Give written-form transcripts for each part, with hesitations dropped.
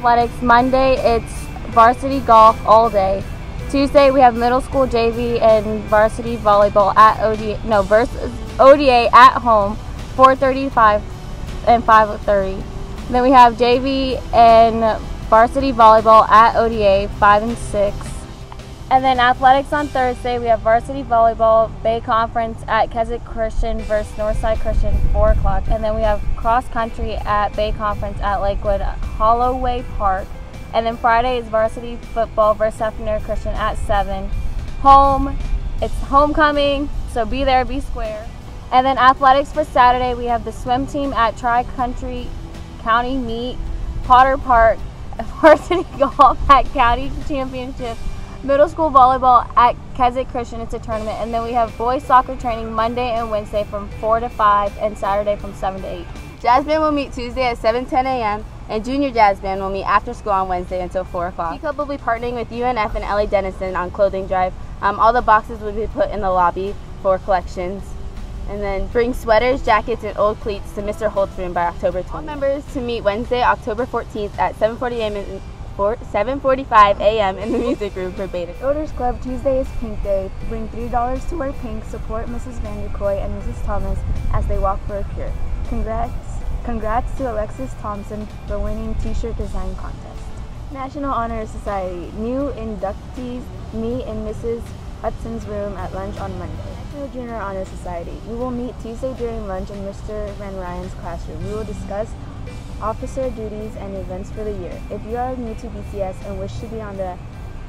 athletics. Monday, it's varsity golf all day. Tuesday, we have middle school JV and varsity volleyball at versus ODA at home, 4:35 and 5:30. Then we have JV and varsity volleyball at ODA, 5 and 6. And then athletics on Thursday, we have varsity volleyball, Bay Conference at Keswick Christian versus Northside Christian, 4 o'clock. And then we have cross country at Bay Conference at Lakewood Holloway Park. And then Friday is varsity football versus Secondary Christian at 7. It's homecoming, so be there, be square. And then athletics for Saturday, we have the swim team at Tri-Country County Meet, Potter Park, varsity golf at County Championship, middle school volleyball at Keswick Christian, it's a tournament. And then we have boys soccer training Monday and Wednesday from 4 to 5 and Saturday from 7 to 8. Jazz Band will meet Tuesday at 7:10 a.m. and Junior Jazz Band will meet after school on Wednesday until 4 o'clock. T Club will be partnering with UNF and LA Denison on clothing drive. All the boxes will be put in the lobby for collections. And then bring sweaters, jackets, and old cleats to Mr. Holt's room by October 20th. All members to meet Wednesday, October 14th at 7:45 a.m. in the music room for Bradenton. Odors Club, Tuesday is Pink Day. Bring $3 to wear pink. Support Mrs. Vanderkoy and Mrs. Thomas as they walk for a cure. Congrats to Alexis Thompson for winning T-shirt design contest. National Honor Society. New inductees meet in Mrs. Hudson's room at lunch on Monday. National Junior Honor Society. We will meet Tuesday during lunch in Mr. Van Ryan's classroom. We will discuss officer duties and events for the year. If you are new to BCS and wish to be on the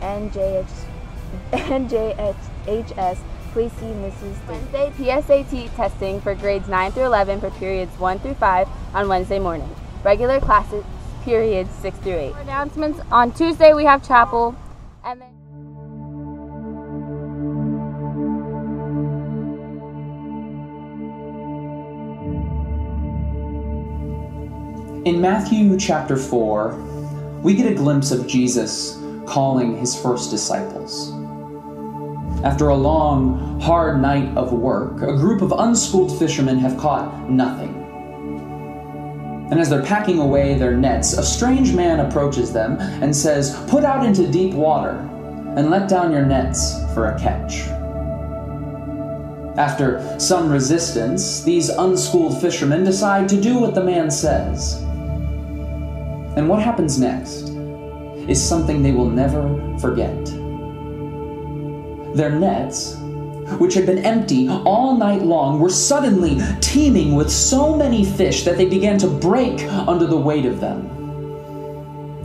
NJHS, please see Mrs. Wednesday, PSAT testing for grades 9 through 11 for periods 1 through 5 on Wednesday morning. Regular classes, periods 6 through 8. For announcements, on Tuesday we have chapel, and then in Matthew chapter 4, we get a glimpse of Jesus calling his first disciples. After a long, hard night of work, a group of unschooled fishermen have caught nothing. And as they're packing away their nets, a strange man approaches them and says, "Put out into deep water and let down your nets for a catch." After some resistance, these unschooled fishermen decide to do what the man says. And what happens next is something they will never forget. Their nets, which had been empty all night long, were suddenly teeming with so many fish that they began to break under the weight of them.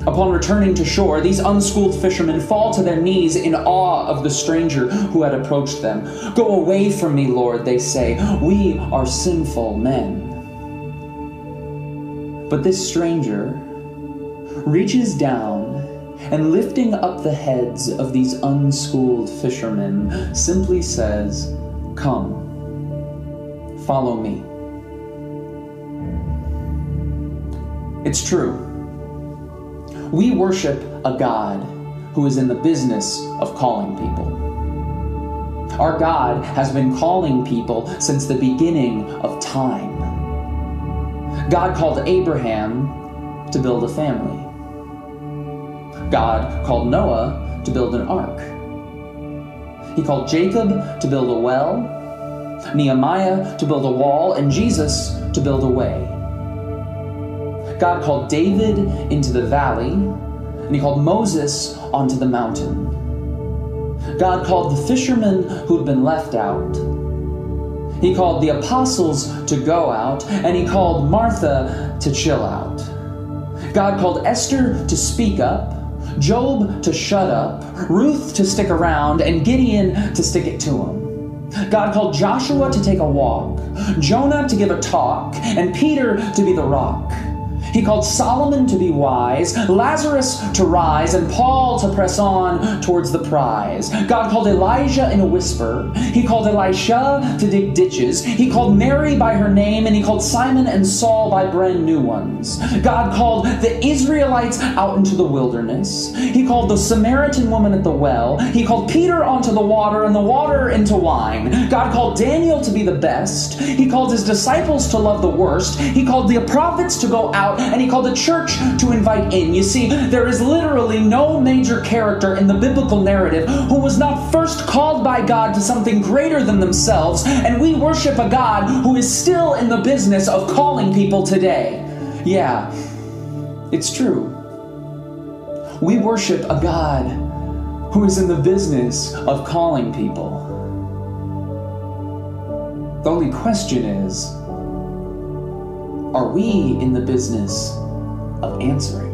Upon returning to shore, these unschooled fishermen fall to their knees in awe of the stranger who had approached them. "Go away from me, Lord," they say. "We are sinful men." But this stranger reaches down and, lifting up the heads of these unschooled fishermen, simply says, "Come, follow me." It's true. We worship a God who is in the business of calling people. Our God has been calling people since the beginning of time. God called Abraham to build a family. God called Noah to build an ark. He called Jacob to build a well, Nehemiah to build a wall, and Jesus to build a way. God called David into the valley, and he called Moses onto the mountain. God called the fishermen who'd been left out. He called the apostles to go out, and he called Martha to chill out. God called Esther to speak up, Job to shut up, Ruth to stick around, and Gideon to stick it to him. God called Joshua to take a walk, Jonah to give a talk, and Peter to be the rock. He called Solomon to be wise, Lazarus to rise, and Paul to press on towards the prize. God called Elijah in a whisper. He called Elisha to dig ditches. He called Mary by her name, and he called Simon and Saul by brand new ones. God called the Israelites out into the wilderness. He called the Samaritan woman at the well. He called Peter onto the water and the water into wine. God called Daniel to be the best. He called his disciples to love the worst. He called the prophets to go out and he called the church to invite in. You see, there is literally no major character in the biblical narrative who was not first called by God to something greater than themselves, and we worship a God who is still in the business of calling people today. Yeah, it's true. We worship a God who is in the business of calling people. The only question is, are we in the business of answering?